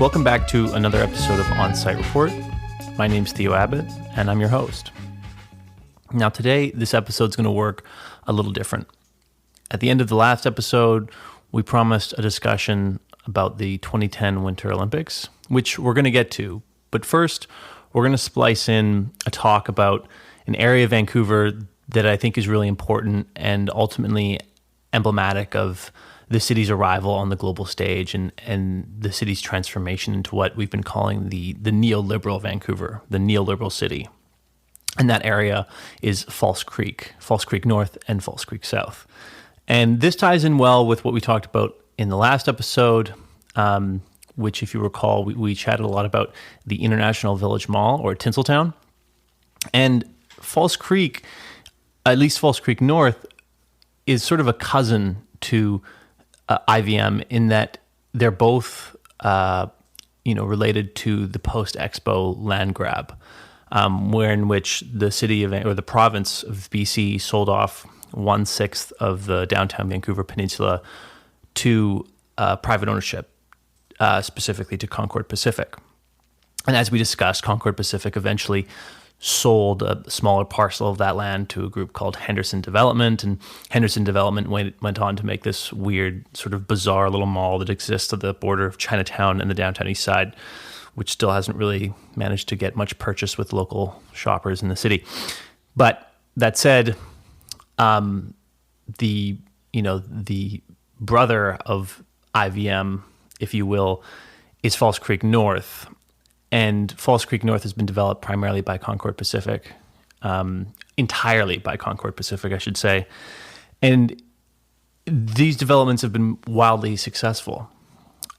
Welcome back to another episode of On-Site Report. My name's Theo Abbott, and I'm your host. Now today, this episode's going to work a little different. At the end of the last episode, we promised a discussion about the 2010 Winter Olympics, which we're going to get to. But first, we're going to splice in a talk about an area of Vancouver that I think is really important and ultimately emblematic of the city's arrival on the global stage and the city's transformation into what we've been calling the neoliberal Vancouver, the neoliberal city. And that area is False Creek North and False Creek South. And this ties in well with what we talked about in the last episode, which, if you recall, we chatted a lot about the International Village Mall, or Tinseltown. And False Creek, at least False Creek North, is sort of a cousin to IVM in that they're both, related to the post-Expo land grab, in which the city of, or the province of BC sold off 1/6 of the downtown Vancouver Peninsula to private ownership, specifically to Concord Pacific. And as we discussed, Concord Pacific eventually sold a smaller parcel of that land to a group called Henderson Development, and Henderson Development went on to make this weird, sort of bizarre little mall that exists at the border of Chinatown and the downtown east side, which still hasn't really managed to get much purchase with local shoppers in the city. But that said, the brother of IVM, if you will, is False Creek North. And False Creek North has been developed primarily by Concord Pacific, entirely by Concord Pacific, I should say. And these developments have been wildly successful.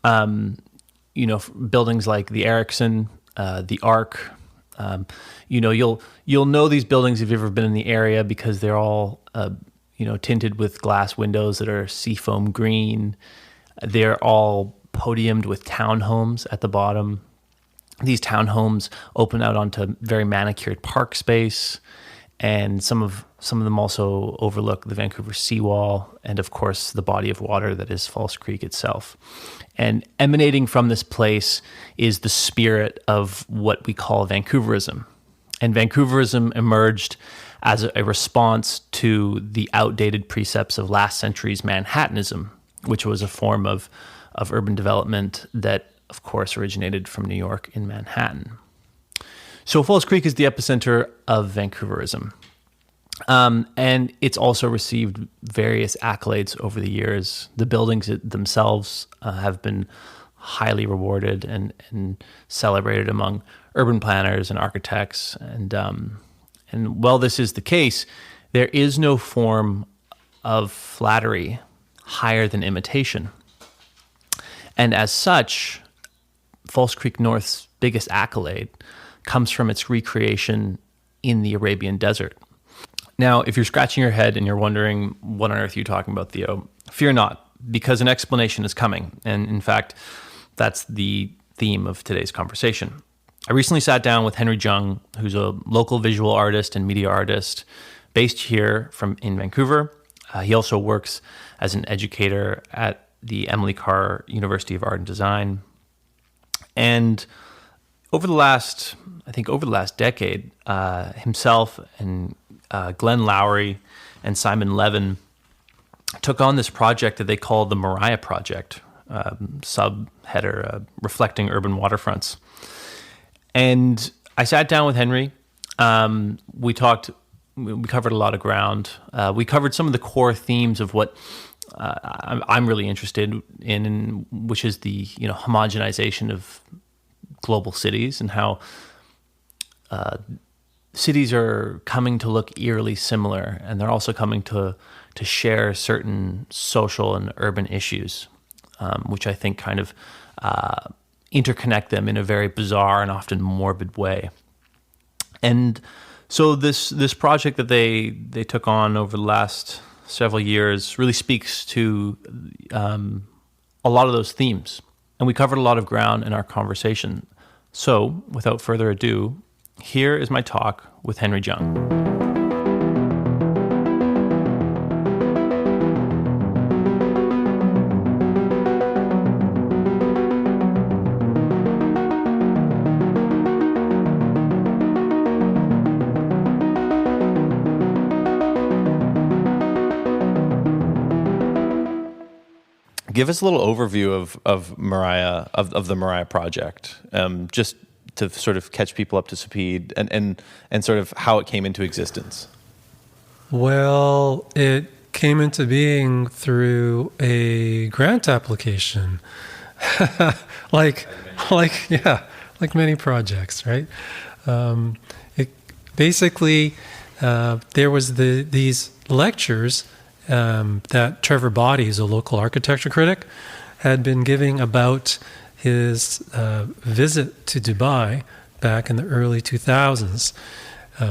Buildings like the Erickson, the Arc, you'll know these buildings if you've ever been in the area because they're all, tinted with glass windows that are seafoam green. They're all podiumed with townhomes at the bottom. These townhomes open out onto very manicured park space, and some of them also overlook the Vancouver seawall and, of course, the body of water that is False Creek itself. And emanating from this place is the spirit of what we call Vancouverism. And Vancouverism emerged as a response to the outdated precepts of last century's Manhattanism, which was a form of urban development that, of course, originated from New York in Manhattan. So False Creek is the epicenter of Vancouverism. And it's also received various accolades over the years. The buildings themselves have been highly rewarded and celebrated among urban planners and architects. And while this is the case, there is no form of flattery higher than imitation. And as such, False Creek North's biggest accolade comes from its recreation in the Arabian desert. Now, if you're scratching your head and you're wondering, what on earth are you talking about, Theo? Fear not, because an explanation is coming. And in fact, that's the theme of today's conversation. I recently sat down with Henry Tsang, who's a local visual artist and media artist based here in Vancouver. He also works as an educator at the Emily Carr University of Art and Design. And over the last decade, himself and Glenn Lowry and Simon Levin took on this project that they called the Mariah Project, subheader, Reflecting Urban Waterfronts. And I sat down with Henry. We covered a lot of ground. We covered some of the core themes of what I'm really interested in, which is the homogenization of global cities and how cities are coming to look eerily similar, and they're also coming to share certain social and urban issues, which I think kind of interconnect them in a very bizarre and often morbid way. And so this project that they took on over the last several years really speaks to a lot of those themes. And we covered a lot of ground in our conversation. So without further ado, here is my talk with Henry Tsang. Give us a little overview of Mariah, of the Mariah project, just to sort of catch people up to speed, and sort of how it came into existence. Well, it came into being through a grant application, like many projects, right? It basically there was these lectures that Trevor Body, who's a local architecture critic, had been giving about his visit to Dubai back in the early 2000s,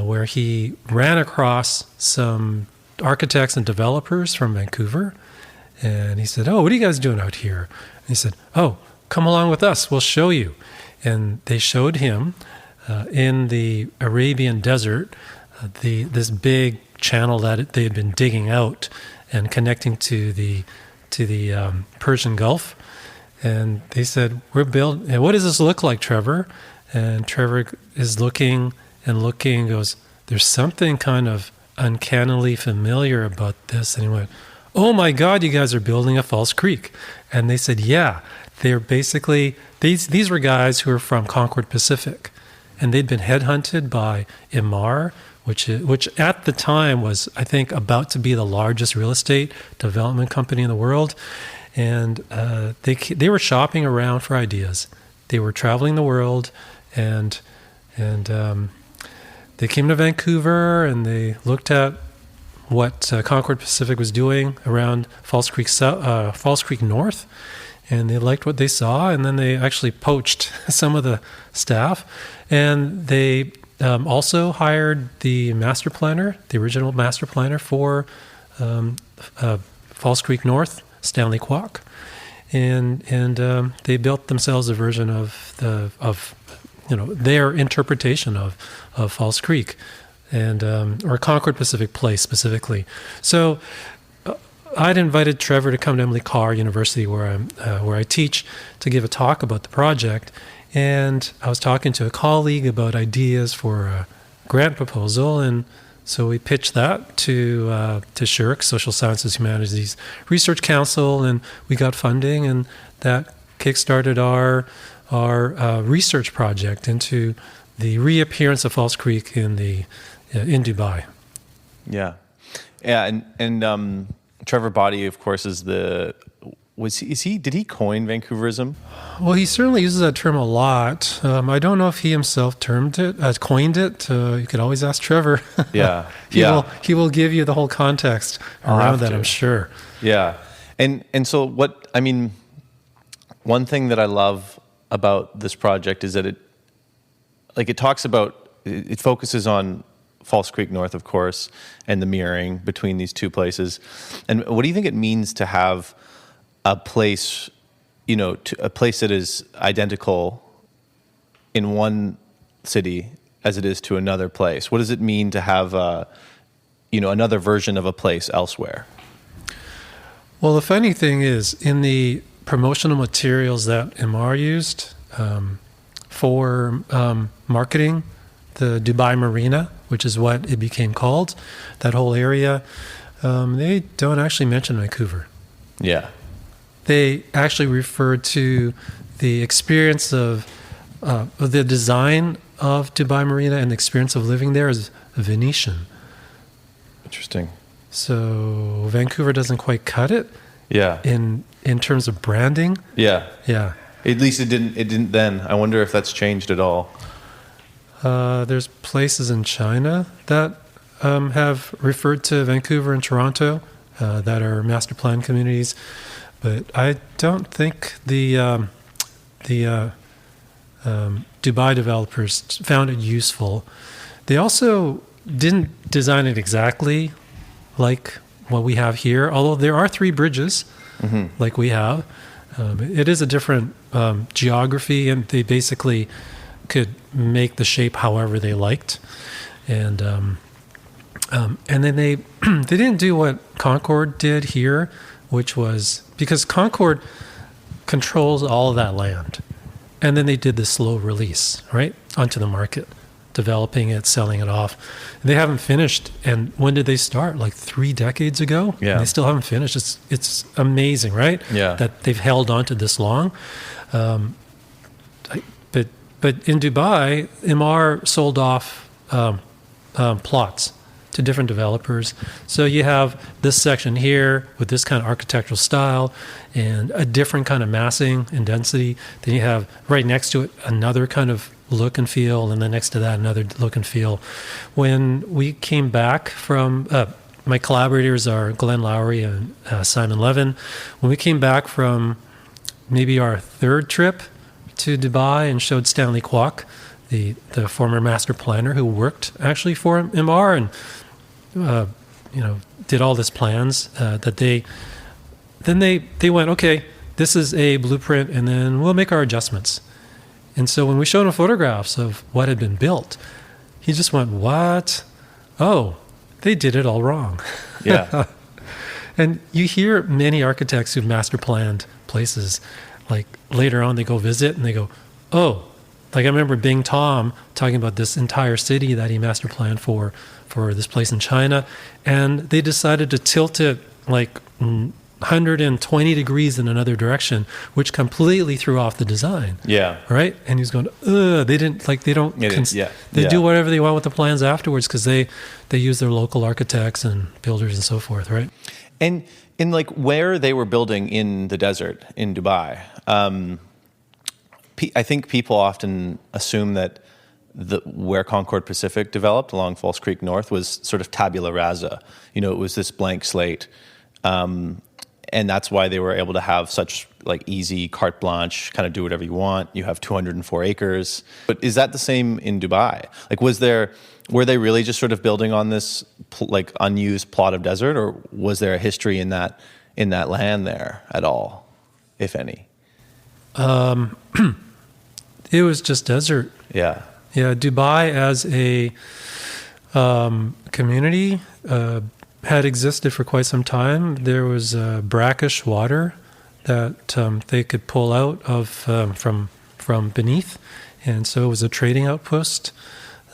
where he ran across some architects and developers from Vancouver. And he said, "Oh, what are you guys doing out here?" And he said, "Oh, come along with us. We'll show you." And they showed him in the Arabian desert this big channel that they had been digging out and connecting to the Persian Gulf. And they said, "We're building. What does this look like, Trevor?" And Trevor is looking and looking and goes, "There's something kind of uncannily familiar about this." And he went, "Oh my God, you guys are building a false creek." And they said, "Yeah, they're basically, these were guys who were from Concord Pacific, and they'd been headhunted by Emaar, which at the time was, I think, about to be the largest real estate development company in the world. And they were shopping around for ideas. They were traveling the world, and they came to Vancouver, and they looked at what Concord Pacific was doing around False Creek North, and they liked what they saw, and then they actually poached some of the staff, and they also hired the master planner, the original master planner for False Creek North, Stanley Kwok, and they built themselves a version of their interpretation of False Creek, and or Concord Pacific Place specifically. So I'd invited Trevor to come to Emily Carr University, where I teach, to give a talk about the project. And I was talking to a colleague about ideas for a grant proposal, and so we pitched that to SSHRC, Social Sciences Humanities Research Council, and we got funding, and that kickstarted our research project into the reappearance of False Creek in Dubai. Yeah, and Trevor Body, of course, is did he coin Vancouverism? Well, he certainly uses that term a lot. I don't know if he himself coined it. You could always ask Trevor. Yeah. He will give you the whole context around that, I'm sure. Yeah. And so one thing that I love about this project is that it focuses on False Creek North, of course, and the mirroring between these two places. And what do you think it means to have a place, a place that is identical in one city as it is to another place? What does it mean to have another version of a place elsewhere? Well, the funny thing is, in the promotional materials that Emaar used for marketing the Dubai Marina, which is what it became called, that whole area, they don't actually mention Vancouver. Yeah. They actually refer to the experience of the design of Dubai Marina and the experience of living there as Venetian. Interesting. So Vancouver doesn't quite cut it. Yeah. In terms of branding. Yeah. Yeah. At least it didn't then. I wonder if that's changed at all. There's places in China that have referred to Vancouver and Toronto that are master plan communities, but I don't think the Dubai developers found it useful. They also didn't design it exactly like what we have here, although there are 3 bridges like we have. It is a different geography, and they basically could make the shape however they liked. And then they didn't do what Concord did here, which was, because Concord controls all of that land, and then they did the slow release right onto the market. developing it, selling it off. They haven't finished. And when did they start? Like 3 decades ago? Yeah. And they still haven't finished. It's amazing, right? Yeah. That they've held on to this long. But in Dubai, Emaar sold off plots to different developers. So you have this section here with this kind of architectural style and a different kind of massing and density. Then you have right next to it another kind of look and feel, and then next to that another look and feel. When we came back from, my collaborators are Glenn Lowry and Simon Levin. When we came back from maybe our 3rd trip to Dubai and showed Stanley Kwok, the former master planner who worked actually for Emaar and did all this plans, that they went, okay, this is a blueprint, and then we'll make our adjustments. And so when we showed him photographs of what had been built, he just went, what? Oh, they did it all wrong. Yeah. And you hear many architects who've master planned places, like later on they go visit and they go, oh, like I remember Bing Tom talking about this entire city that he master planned for this place in China, and they decided to tilt it like 120 degrees in another direction, which completely threw off the design. Yeah. Right? And he's going, they didn't, like, they don't, they do whatever they want with the plans afterwards because they use their local architects and builders and so forth, right? And in like where they were building in the desert in Dubai, I think people often assume that where Concord Pacific developed along False Creek North was sort of tabula rasa. It was this blank slate. And that's why they were able to have such like easy carte blanche, kind of do whatever you want. You have 204 acres. But is that the same in Dubai? Like, were they really just sort of building on this like unused plot of desert, or was there a history in that land there at all, if any? It was just desert. Yeah. Yeah, Dubai as a community had existed for quite some time. There was brackish water that they could pull out of from beneath, and so it was a trading outpost.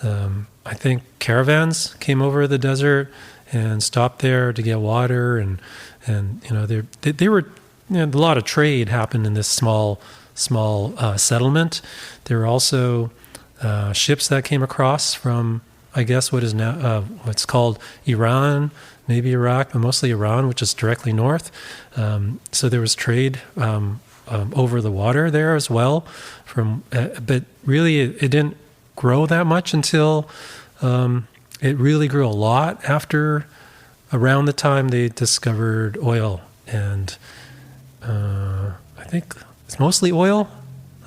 I think caravans came over the desert and stopped there to get water, and they were a lot of trade happened in this small settlement. There were also ships that came across from, I guess, what is now what's called Iran, maybe Iraq, but mostly Iran, which is directly north. So there was trade over the water there as well. But really, it didn't grow that much until it really grew a lot after around the time they discovered oil, and I think it's mostly oil.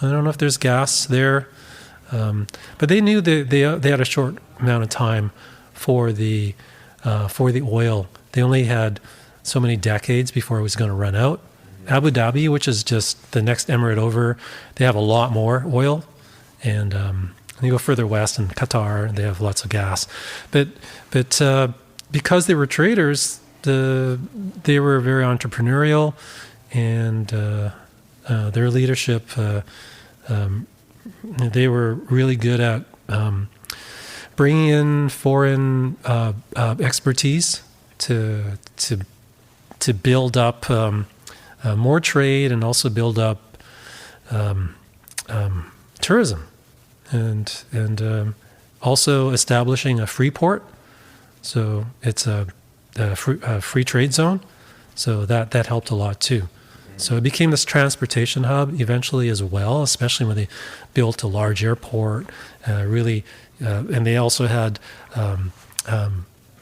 I don't know if there's gas there. But they knew that they had a short amount of time for the oil. They only had so many decades before it was going to run out. Abu Dhabi, which is just the next emirate over, they have a lot more oil, and you go further west in Qatar, they have lots of gas. But because they were traders, they were very entrepreneurial, and their leadership. They were really good at bringing in foreign expertise to build up more trade and also build up tourism, and also establishing a free port. So it's a free trade zone. So that helped a lot too. So it became this transportation hub eventually as well, especially when they built a large airport. And they also had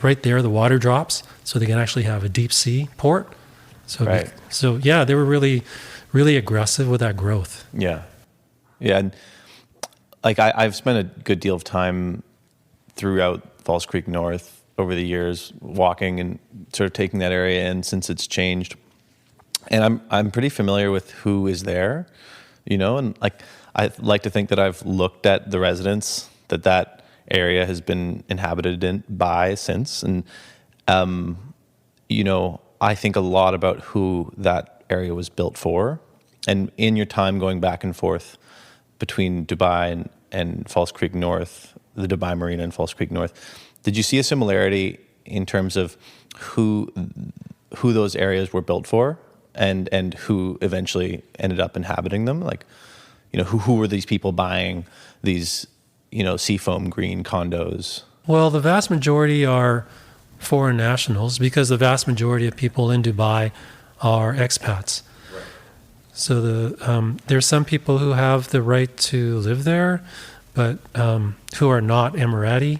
right there the water drops, so they can actually have a deep sea port. So right. They were really, really aggressive with that growth. Yeah, and like I've spent a good deal of time throughout False Creek North over the years, walking and sort of taking that area in since it's changed. And I'm pretty familiar with who is there, and like I like to think that I've looked at the residents that area has been inhabited by since, and I think a lot about who that area was built for. And in your time going back and forth between Dubai and False Creek North, the Dubai Marina and False Creek North. Did you see a similarity in terms of who those areas were built for, and who eventually ended up inhabiting them? Like, who were these people buying these, seafoam green condos? Well, the vast majority are foreign nationals, because the vast majority of people in Dubai are expats. Right. So there's some people who have the right to live there, but who are not Emirati.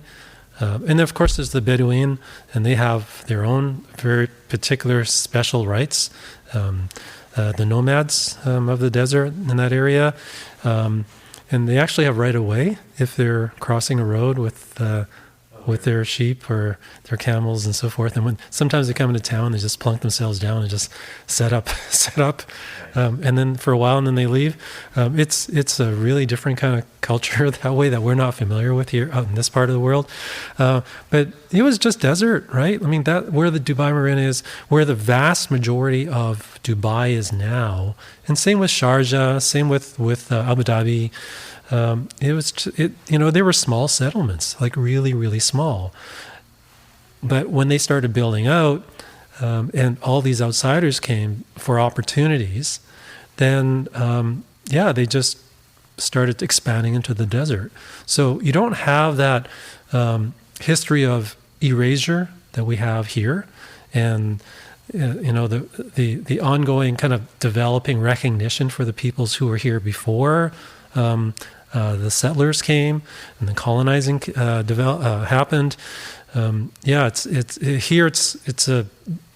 And of course, there's the Bedouin, and they have their own very particular special rights. The nomads of the desert in that area, and they actually have right of way if they're crossing a road with their sheep or their camels and so forth. And when sometimes they come into town, they just plunk themselves down and just set up, and then for a while, and then they leave. It's a really different kind of culture that way that we're not familiar with here out in this part of the world. But it was just desert, right? I mean, that where the Dubai Marina is, where the vast majority of Dubai is now, and same with Sharjah, same with Abu Dhabi. They were small settlements, like really, really small. But when they started building out, and all these outsiders came for opportunities, then they just started expanding into the desert. So you don't have that history of erasure that we have here, and the ongoing kind of developing recognition for the peoples who were here before. The settlers came and the colonizing happened. It's a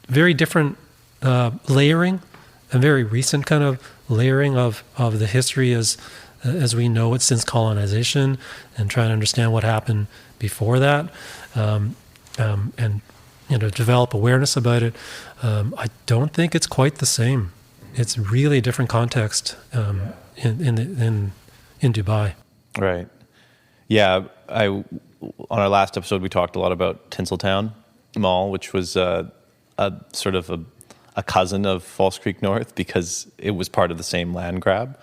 very different layering, a very recent kind of layering of the history as we know it since colonization, and trying to understand what happened before that, and develop awareness about it. I don't think it's quite the same. It's really a different context in Dubai. Right. Yeah. On our last episode, we talked a lot about Tinseltown Mall, which was a sort of a cousin of False Creek North, because it was part of the same land grab.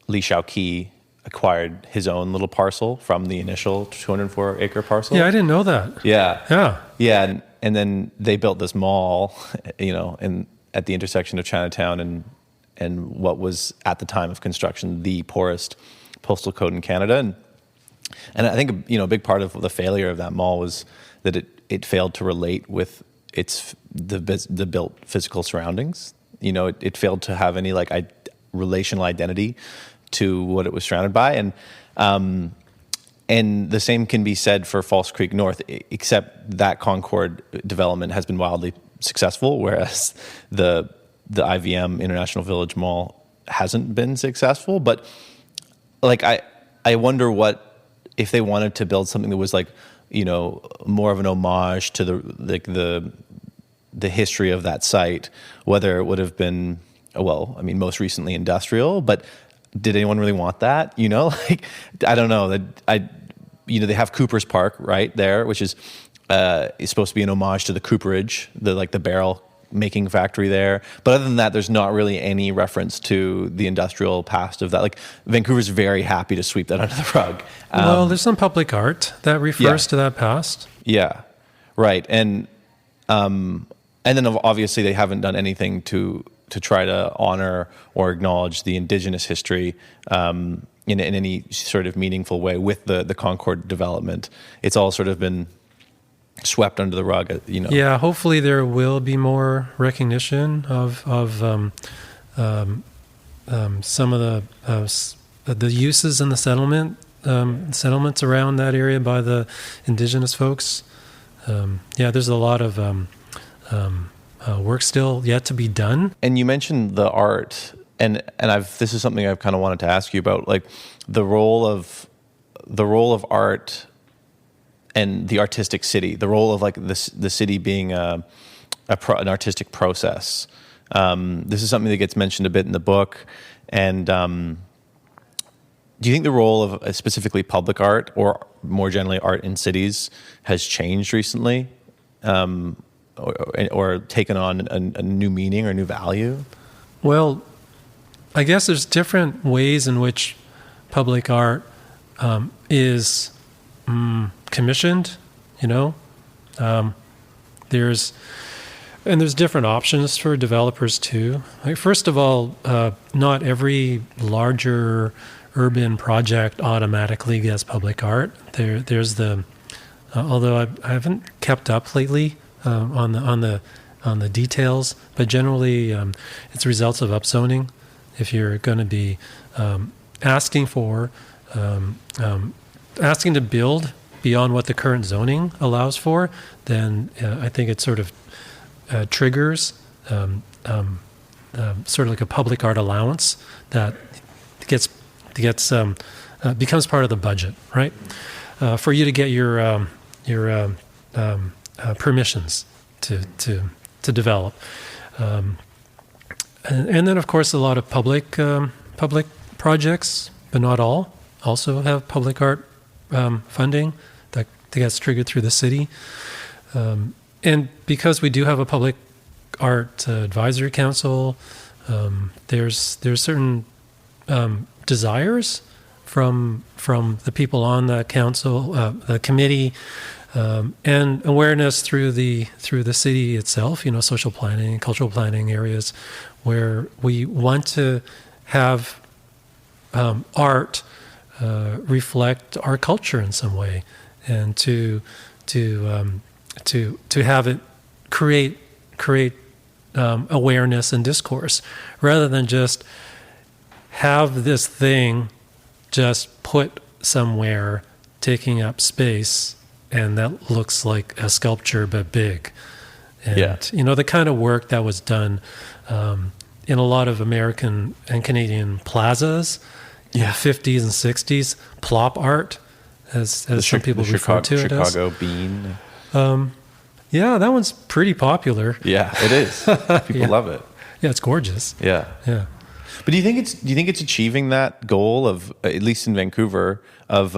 Li Shaoqi acquired his own little parcel from the initial 204-acre parcel. Yeah, I didn't know that. Yeah. And then they built this mall, at the intersection of Chinatown and what was at the time of construction the poorest postal code in Canada, and I think a big part of the failure of that mall was that it failed to relate with the built physical surroundings. It failed to have any relational identity to what it was surrounded by, and the same can be said for False Creek North, except that Concord development has been wildly successful, whereas the IVM International Village Mall hasn't been successful. But I wonder what if they wanted to build something that was more of an homage to the history of that site, whether it would have been most recently industrial, but did anyone really want that? I don't know. They have Cooper's Park right there, which is supposed to be an homage to the cooperage, the barrel making factory there. But other than that, there's not really any reference to the industrial past of that. Vancouver's very happy to sweep that under the rug. Well, there's some public art that refers to that past. Yeah, right. And then obviously they haven't done anything to try to honor or acknowledge the indigenous history in any sort of meaningful way with the Concord development. It's all sort of been swept under the rug, Yeah, hopefully there will be more recognition of some of the uses in the settlements around that area by the indigenous folks. There's a lot of work still yet to be done. And you mentioned the art, and this is something I've kind of wanted to ask you about, the role of art and the artistic city, the role of the city being an artistic process. This is something that gets mentioned a bit in the book. And do you think the role of specifically public art, or more generally art in cities, has changed recently, or taken on a new meaning or new value? Well, I guess there's different ways in which public art is commissioned, you know. There's different options for developers too. Like, first of all, not every larger urban project automatically gets public art. There's the although I haven't kept up lately on the details, but generally it's results of upzoning. If you're going to be asking to build beyond what the current zoning allows for, then I think it sort of triggers sort of like a public art allowance that becomes part of the budget, right? For you to get your permissions to develop, and then of course a lot of public projects, but not all, also have public art funding that gets triggered through the city. And because we do have a public art advisory council, there's certain desires from the people on the council, the committee, and awareness through the city itself. You know, social planning, cultural planning areas, where we want to have art reflect our culture in some way, and to have it create awareness and discourse, rather than just have this thing just put somewhere taking up space, and that looks like a sculpture but big. And you know, the kind of work that was done in a lot of American and Canadian plazas in the 50s and 60s, plop art, as some people refer to it as. Chicago Bean. Yeah, that one's pretty popular. Yeah, it is. People love it. Yeah, it's gorgeous. Yeah. Yeah. But do you think it's achieving that goal of, at least in Vancouver, of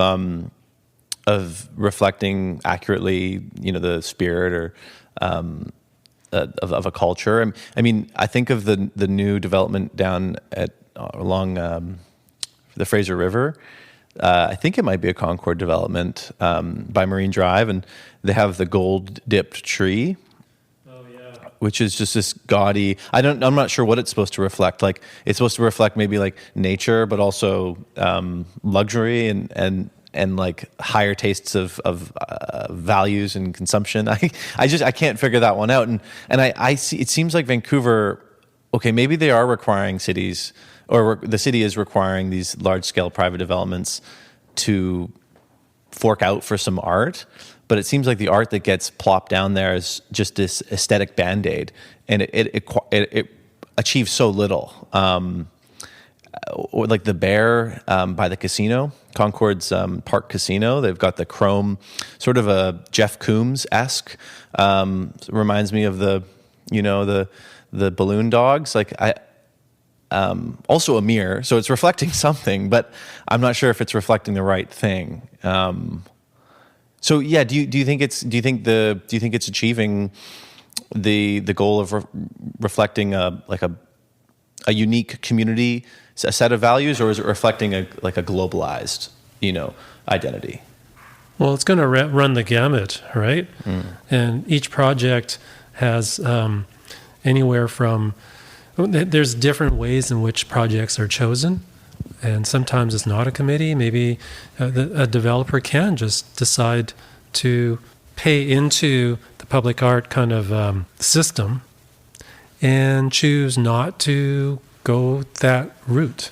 reflecting accurately, you know, the spirit or of a culture? I mean, I think of the new development down along the Fraser River. I think it might be a Concord development by Marine Drive, and they have the gold dipped tree. Which is just this gaudy. I'm not sure what it's supposed to reflect. Like, it's supposed to reflect maybe like nature, but also luxury and like higher tastes of values and consumption. I can't figure that one out. And I see, it seems like Vancouver, okay, maybe they are requiring cities, or the city is requiring these large scale private developments to fork out for some art. But it seems like the art that gets plopped down there is just this aesthetic Band-Aid, and it achieves so little. Or like the Bear by the casino, Concord's Park Casino. They've got the chrome, sort of a Jeff Koons-esque. Reminds me of the balloon dogs. Like also a mirror, so it's reflecting something, but I'm not sure if it's reflecting the right thing. So yeah, do you think it's achieving the goal of reflecting a unique community, a set of values, or is it reflecting a globalized, identity? Well, it's going to run the gamut, right? And each project has anywhere from, there's different ways in which projects are chosen. And sometimes it's not a committee. Maybe a developer can just decide to pay into the public art kind of system and choose not to go that route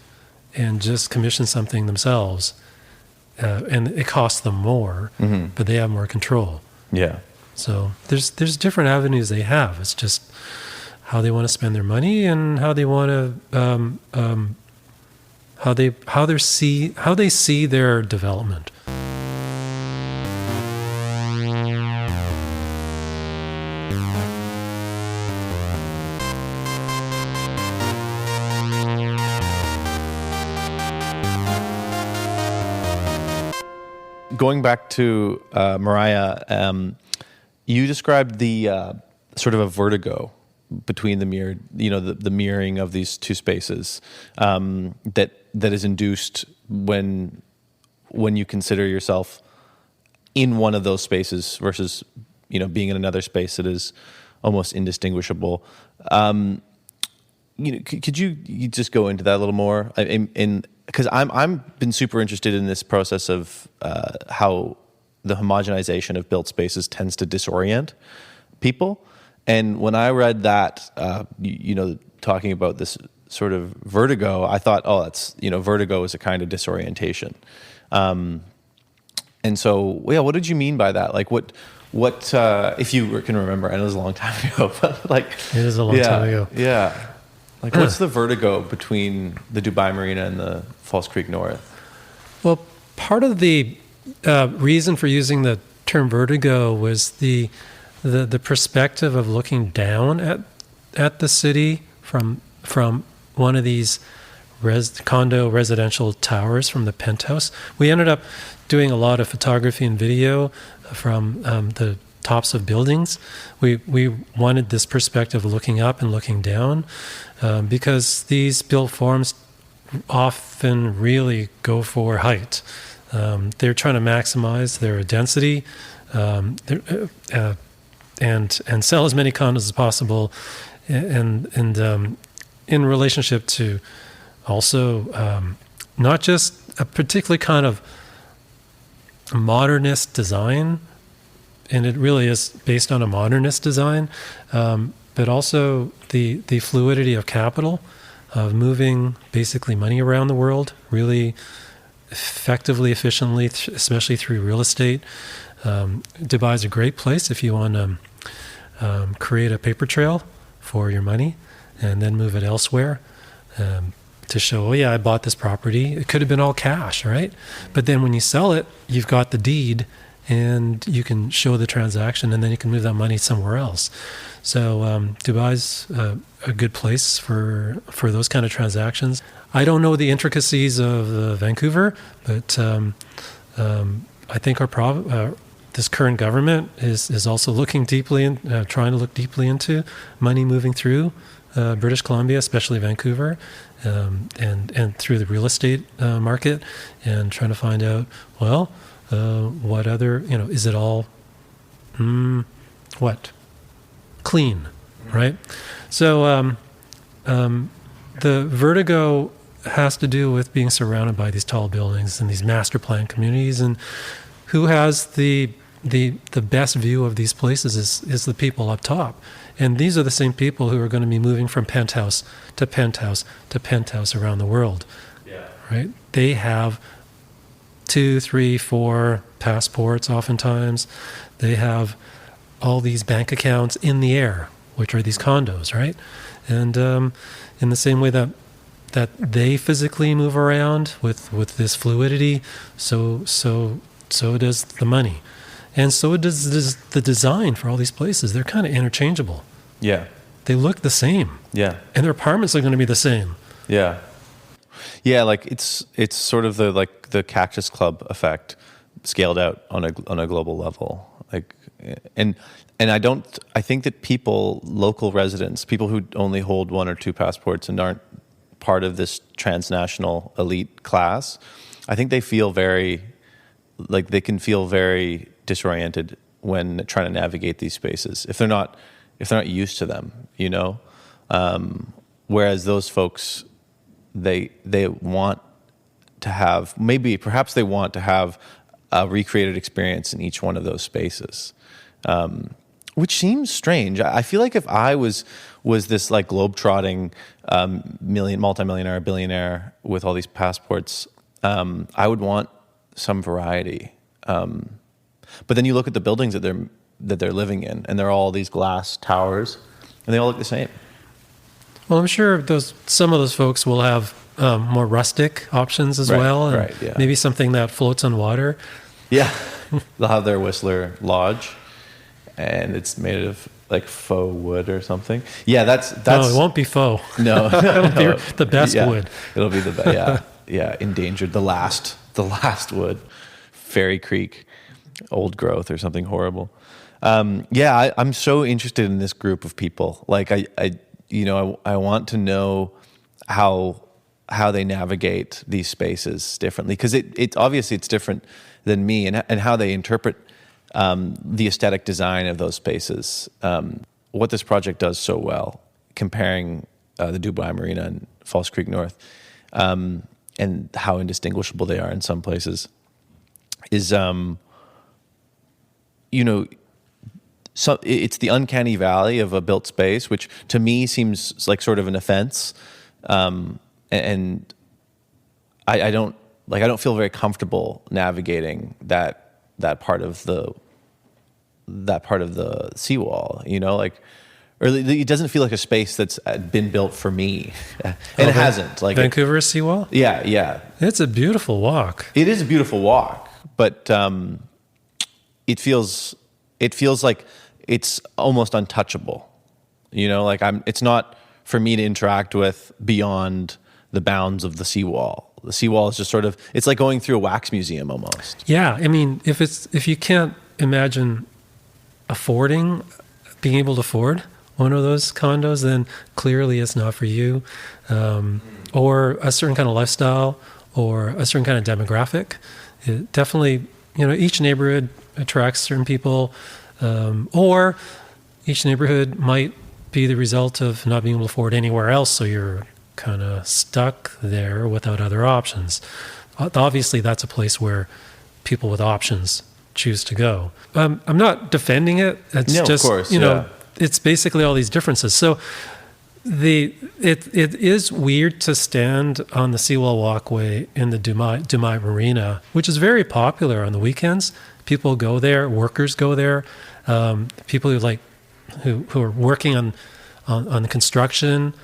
and just commission something themselves. And it costs them more, but they have more control. Yeah. So there's different avenues they have. It's just how they want to spend their money and how they want to how they see their development. Going back to Mariah, you described the sort of a vertigo between the mirror, the mirroring of these two spaces that is induced when when you consider yourself in one of those spaces versus, being in another space that is almost indistinguishable. Could you just go into that a little more? Because I'm been super interested in this process of how the homogenization of built spaces tends to disorient people. And when I read that, talking about this sort of vertigo, I thought, oh, that's, vertigo is a kind of disorientation. And so, yeah, what did you mean by that? Like, what, if you can remember, I know it was a long time ago, but like... It is a long time ago. Yeah. Like, what's the vertigo between the Dubai Marina and the False Creek North? Well, part of the reason for using the term vertigo was the perspective of looking down at the city from one of these condo residential towers from the penthouse. We ended up doing a lot of photography and video from the tops of buildings. We wanted this perspective of looking up and looking down because these built forms often really go for height. They're trying to maximize their density and sell as many condos as possible, and in relationship to also not just a particularly kind of modernist design, and it really is based on a modernist design, but also the fluidity of capital, of moving basically money around the world really effectively, efficiently, especially through real estate. Dubai is a great place if you want to create a paper trail for your money and then move it elsewhere to show, oh yeah, I bought this property. It could have been all cash, right? But then when you sell it, you've got the deed and you can show the transaction, and then you can move that money somewhere else. So Dubai's a good place for those kind of transactions. I don't know the intricacies of Vancouver, but I think this current government is also looking deeply trying to look deeply into money moving through British Columbia, especially Vancouver, and through the real estate market, and trying to find out, well, what other, is it all clean, right? So the vertigo has to do with being surrounded by these tall buildings and these master plan communities, and who has the best view of these places is the people up top. And these are the same people who are going to be moving from penthouse to penthouse to penthouse around the world. Yeah. Right? They have 2, 3, 4 passports oftentimes. They have all these bank accounts in the air, which are these condos, right? And in the same way that they physically move around with this fluidity, so does the money. And so does the design for all these places. They're kind of interchangeable. Yeah. They look the same. Yeah. And their apartments are going to be the same. Yeah. Yeah, like it's sort of the Cactus Club effect scaled out on a global level. Like and I think that local residents, people who only hold 1 or 2 passports and aren't part of this transnational elite class, I think they can feel very disoriented when trying to navigate these spaces if they're not used to them, whereas those folks, they want to have, perhaps they want to have a recreated experience in each one of those spaces, which seems strange. I feel like if I was this like globetrotting multimillionaire, billionaire with all these passports, I would want some variety. But then you look at the buildings that they're living in, and they're all these glass towers, and they all look the same. Well, I'm sure some of those folks will have more rustic options as well, and right, yeah. Maybe something that floats on water. Yeah, they'll have their Whistler Lodge, and it's made of like faux wood or something. Yeah, that's. No, it won't be faux. No, it'll be the best wood. It'll be endangered. The last wood, Fairy Creek, old growth or something horrible. I'm so interested in this group of people. Like I want to know how how they navigate these spaces differently, because it obviously it's different than me, and how they interpret the aesthetic design of those spaces. What this project does so well, comparing the Dubai Marina and False Creek North, and how indistinguishable they are in some places, is so it's the uncanny valley of a built space, which to me seems like sort of an offense, and I don't feel very comfortable navigating that part of the seawall. Or it doesn't feel like a space that's been built for me, and it hasn't. Like Vancouver seawall. Yeah. It's a beautiful walk. It is a beautiful walk, but it feels like it's almost untouchable. It's not for me to interact with beyond the bounds of the seawall. The seawall is just sort of, it's like going through a wax museum almost. Yeah, I mean, if you can't imagine being able to afford one of those condos, then clearly it's not for you, or a certain kind of lifestyle, or a certain kind of demographic. It definitely, each neighborhood attracts certain people, or each neighborhood might be the result of not being able to afford anywhere else, so you're kind of stuck there without other options. Obviously, that's a place where people with options choose to go. I'm not defending it. It's just, of course, it's basically all these differences. So it is weird to stand on the seawall walkway in the Dubai Marina, which is very popular on the weekends. People go there, workers go there, people who are working on the construction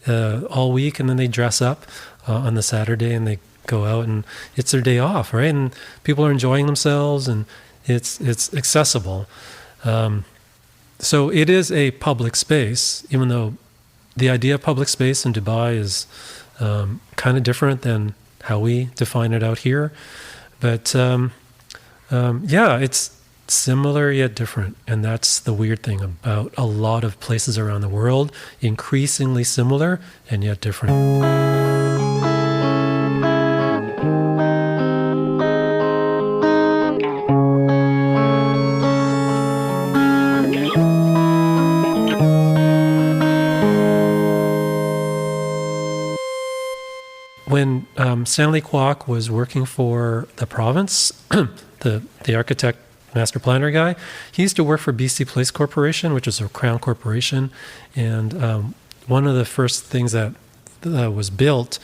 all week, and then they dress up on the Saturday and they go out, and it's their day off, right? And people are enjoying themselves, and it's accessible. So it is a public space, even though the idea of public space in Dubai is kind of different than how we define it out here. But it's similar yet different. And that's the weird thing about a lot of places around the world, increasingly similar and yet different. When Stanley Kwok was working for the province, the architect, master planner guy, he used to work for BC Place Corporation, which is a crown corporation. And one of the first things that was built,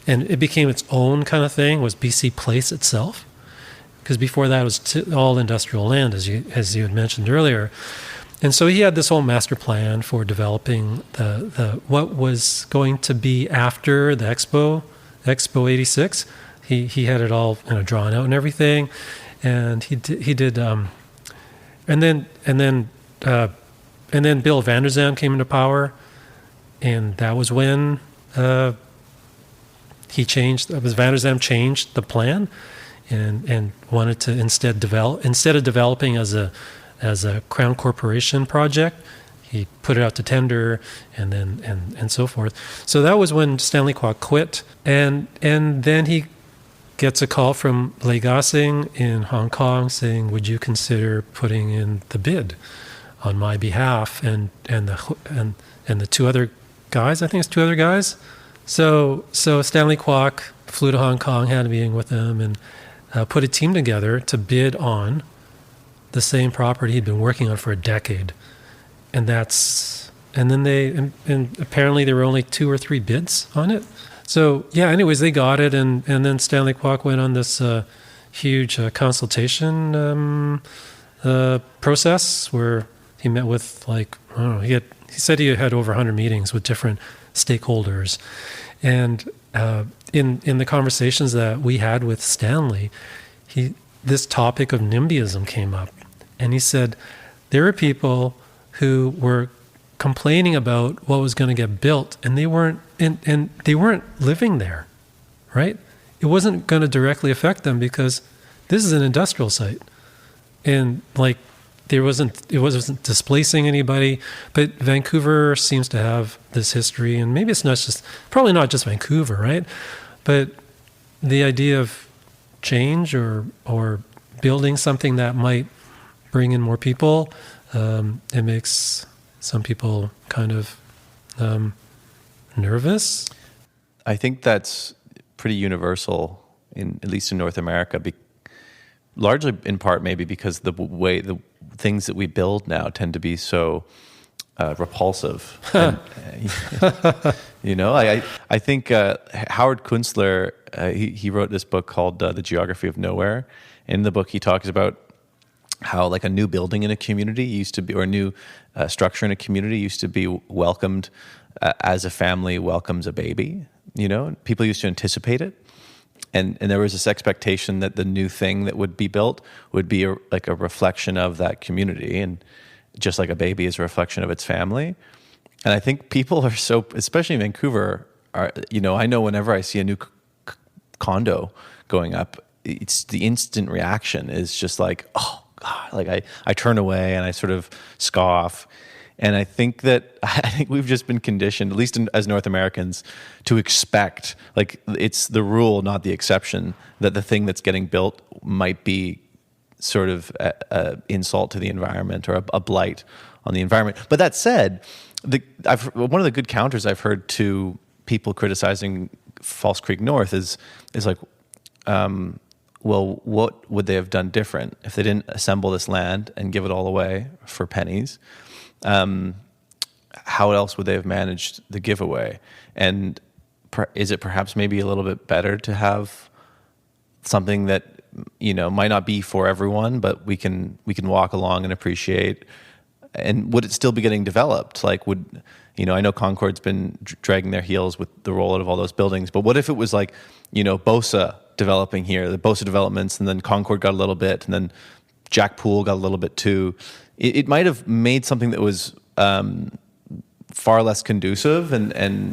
and it became its own kind of thing, was BC Place itself. Because before that, it was all industrial land, as you had mentioned earlier. And so he had this whole master plan for developing the what was going to be after the Expo 86. He had it all drawn out and everything, and he did and then Bill Van der Zand came into power, and that was when Van der Zand changed the plan and wanted to instead of developing as a crown corporation project, he put it out to tender and so forth. So that was when Stanley Kwok quit, and then he gets a call from Lei Ga-sing in Hong Kong saying, "Would you consider putting in the bid on my behalf?" And the two other guys, I think it's two other guys. So Stanley Kwok flew to Hong Kong, had a meeting with them, and put a team together to bid on the same property he'd been working on for a decade. And then apparently there were only 2 or 3 bids on it. So yeah, anyways, they got it, and then Stanley Kwok went on this huge consultation process where he met with he said he had over 100 meetings with different stakeholders, and in the conversations that we had with Stanley, this topic of NIMBYism came up, and he said there are people who were complaining about what was going to get built, and they weren't living there, right? It wasn't going to directly affect them because this is an industrial site, and it wasn't displacing anybody, but Vancouver seems to have this history, and maybe it's probably not just Vancouver, right? But the idea of change or building something that might bring in more people, it makes some people kind of nervous. I think that's pretty universal, at least in North America, largely in part maybe because the way the things that we build now tend to be so repulsive. And, I think Howard Kunstler, he wrote this book called The Geography of Nowhere. In the book, he talks about how like a new building in a community used to be, or a new structure in a community used to be welcomed as a family welcomes a baby. People used to anticipate it. And there was this expectation that the new thing that would be built would be like a reflection of that community, and just like a baby is a reflection of its family. And I think people are so, especially in Vancouver, I know whenever I see a new condo going up, it's the instant reaction is just like, oh God, like I turn away and I sort of scoff. And I think we've just been conditioned, at least as North Americans, to expect, like it's the rule, not the exception, that the thing that's getting built might be sort of an insult to the environment or a blight on the environment. But that said, one of the good counters I've heard to people criticizing False Creek North is like, well, what would they have done different if they didn't assemble this land and give it all away for pennies? How else would they have managed the giveaway? And is it perhaps maybe a little bit better to have something that might not be for everyone, but we can walk along and appreciate? And would it still be getting developed? Like, I know Concord's been dragging their heels with the rollout of all those buildings, but what if it was like, BOSA developing here, the BOSA developments, and then Concord got a little bit, and then Jack Poole got a little bit too. It might have made something that was far less conducive and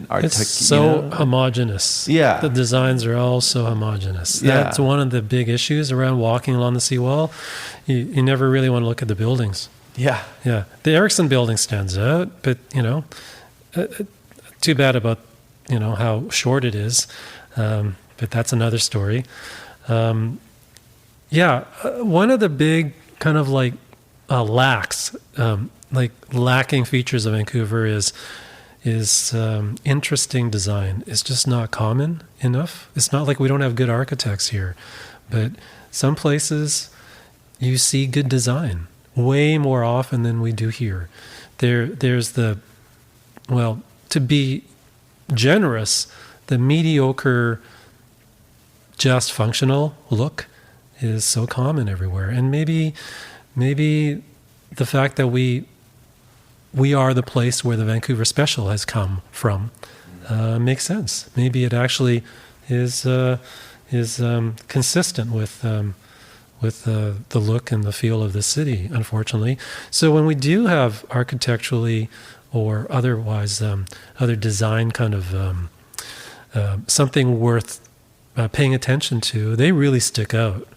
it's so homogenous. Yeah, the designs are all so homogenous. Yeah. That's one of the big issues around walking along the seawall. You never really want to look at the buildings. Yeah. The Ericsson building stands out, but too bad about how short it is. But that's another story. One of the big kind of like lacking features of Vancouver is interesting design. It's just not common enough. It's not like we don't have good architects here, but some places you see good design way more often than we do here. There's to be generous, the mediocre, just functional look is so common everywhere. And maybe the fact that we are the place where the Vancouver Special has come from makes sense. Maybe it actually is consistent with the look and the feel of the city, unfortunately. So when we do have architecturally or otherwise other design kind of something worth paying attention to, they really stick out.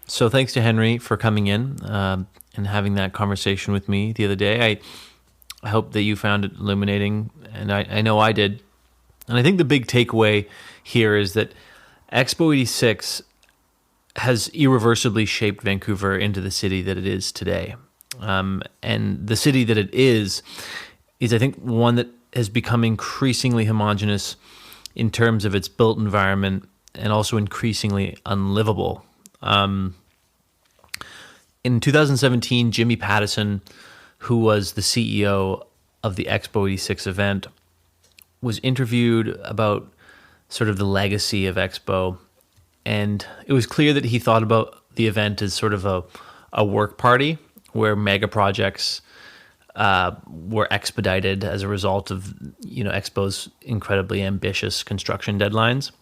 So thanks to Henry for coming in and having that conversation with me the other day. I hope that you found it illuminating, and I know I did. And I think the big takeaway here is that Expo 86 has irreversibly shaped Vancouver into the city that it is today. And the city that it is I think one that has become increasingly homogenous in terms of its built environment and also increasingly unlivable. In 2017, Jimmy Pattison, who was the CEO of the Expo 86 event, was interviewed about sort of the legacy of Expo. And it was clear that he thought about the event as sort of a work party where mega projects were expedited as a result of Expo's incredibly ambitious construction deadlines.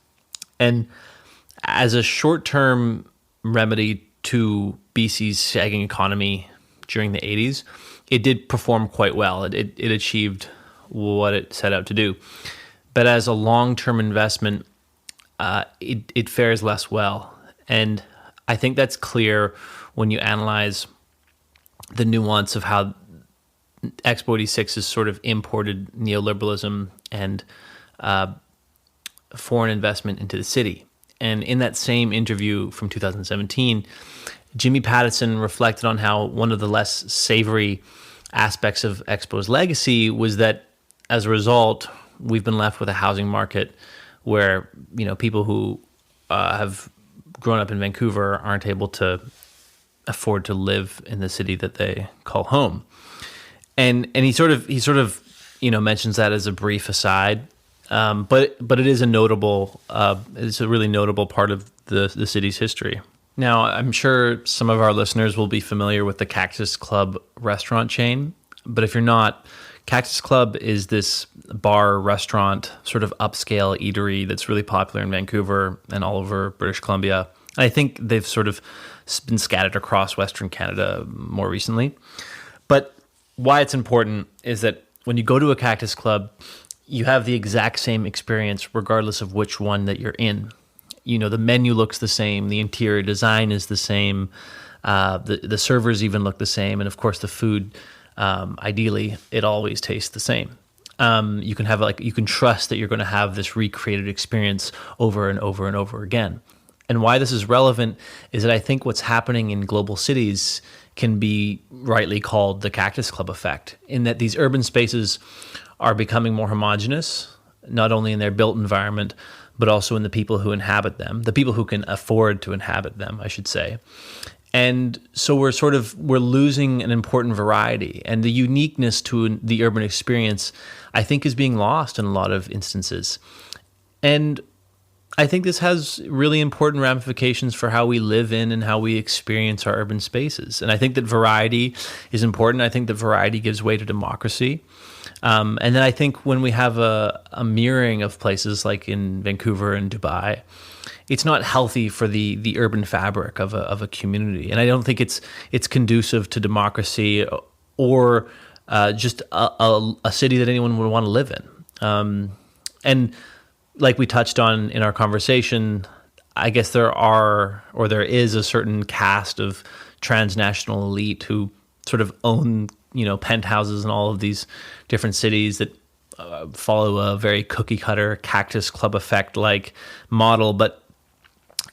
And as a short-term remedy to BC's sagging economy during the 80s, it did perform quite well. It achieved what it set out to do. But as a long-term investment, it fares less well. And I think that's clear when you analyze the nuance of how Expo 86 is sort of imported neoliberalism and foreign investment into the city. And in that same interview from 2017, Jimmy Pattison reflected on how one of the less savory aspects of Expo's legacy was that as a result, we've been left with a housing market where, you know, people who have grown up in Vancouver aren't able to afford to live in the city that they call home. And he sort of you know, mentions that as a brief aside, but it is a notable it's a really notable part of the city's history. Now, I'm sure some of our listeners will be familiar with the Cactus Club restaurant chain, but if you're not, Cactus Club is this bar, restaurant, sort of upscale eatery that's really popular in Vancouver and all over British Columbia. I think they've sort of been scattered across Western Canada more recently. But why it's important is that when you go to a Cactus Club, you have the exact same experience regardless of which one that you're in. You know, the menu looks the same, the interior design is the same, the servers even look the same, and of course the food, ideally, it always tastes the same. You can trust that you're going to have this recreated experience over and over and over again. And why this is relevant is that I think what's happening in global cities can be rightly called the Cactus Club effect, in that these urban spaces are becoming more homogenous, not only in their built environment, but also in the people who inhabit them, the people who can afford to inhabit them, I should say. And so we're losing an important variety, and the uniqueness to the urban experience, I think, is being lost in a lot of instances. And I think this has really important ramifications for how we live in and how we experience our urban spaces. And I think that variety is important. I think that variety gives way to democracy. And then I think when we have a mirroring of places like in Vancouver and Dubai, it's not healthy for the urban fabric of a community. And I don't think it's conducive to democracy or just a city that anyone would want to live in. And like we touched on in our conversation, I guess there is a certain caste of transnational elite who sort of own, you know, penthouses in all of these different cities that follow a very cookie cutter Cactus Club effect like model. But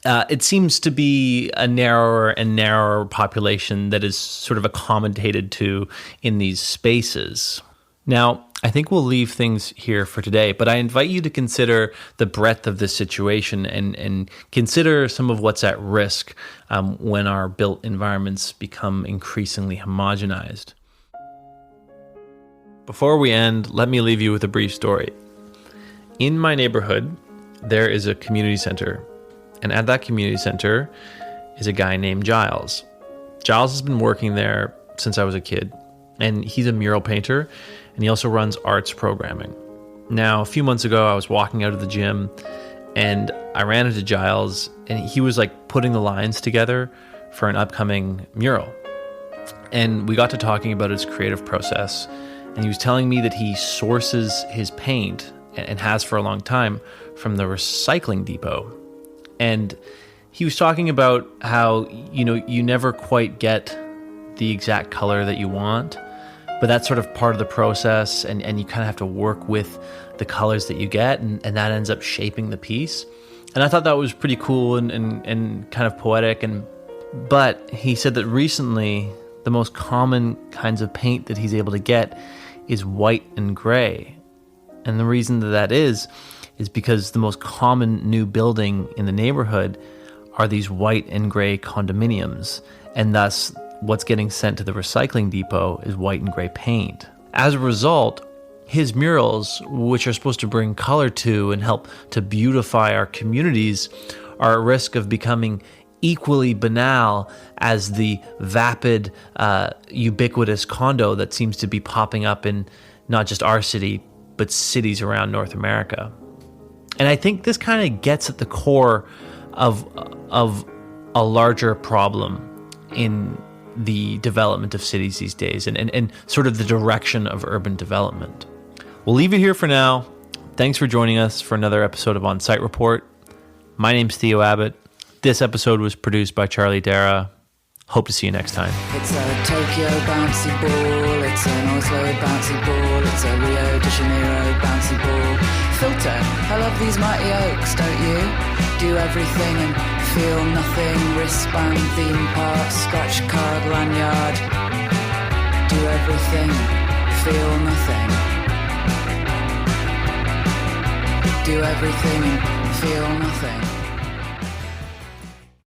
it seems to be a narrower and narrower population that is sort of accommodated to in these spaces. Now, I think we'll leave things here for today, but I invite you to consider the breadth of this situation and consider some of what's at risk when our built environments become increasingly homogenized. Before we end, let me leave you with a brief story. In my neighborhood, there is a community center, and at that community center is a guy named Giles. Giles has been working there since I was a kid, and he's a mural painter, and he also runs arts programming. Now, a few months ago, I was walking out of the gym, and I ran into Giles, and he was like putting the lines together for an upcoming mural. And we got to talking about his creative process, and he was telling me that he sources his paint, and has for a long time, from the recycling depot. And he was talking about how, you know, you never quite get the exact color that you want, but that's sort of part of the process, and you kind of have to work with the colors that you get, and that ends up shaping the piece. And I thought that was pretty cool and kind of poetic. But he said that recently, the most common kinds of paint that he's able to get is white and gray. And the reason that is because the most common new building in the neighborhood are these white and gray condominiums, and thus what's getting sent to the recycling depot is white and gray paint. As a result, his murals, which are supposed to bring color to and help to beautify our communities, are at risk of becoming equally banal as the vapid, ubiquitous condo that seems to be popping up in not just our city, but cities around North America. And I think this kind of gets at the core of a larger problem in the development of cities these days and sort of the direction of urban development. We'll leave it here for now. Thanks for joining us for another episode of On Site Report. My name's Theo Abbott. This episode was produced by Charlie Dara. Hope to see you next time. It's a Tokyo bouncy ball, it's an Oslo bouncy ball, it's a Rio de Janeiro bouncy ball. Filter, I love these mighty oaks, don't you? Do everything and feel nothing, wristband, theme park, scratch card, lanyard. Do everything, feel nothing. Do everything and feel nothing.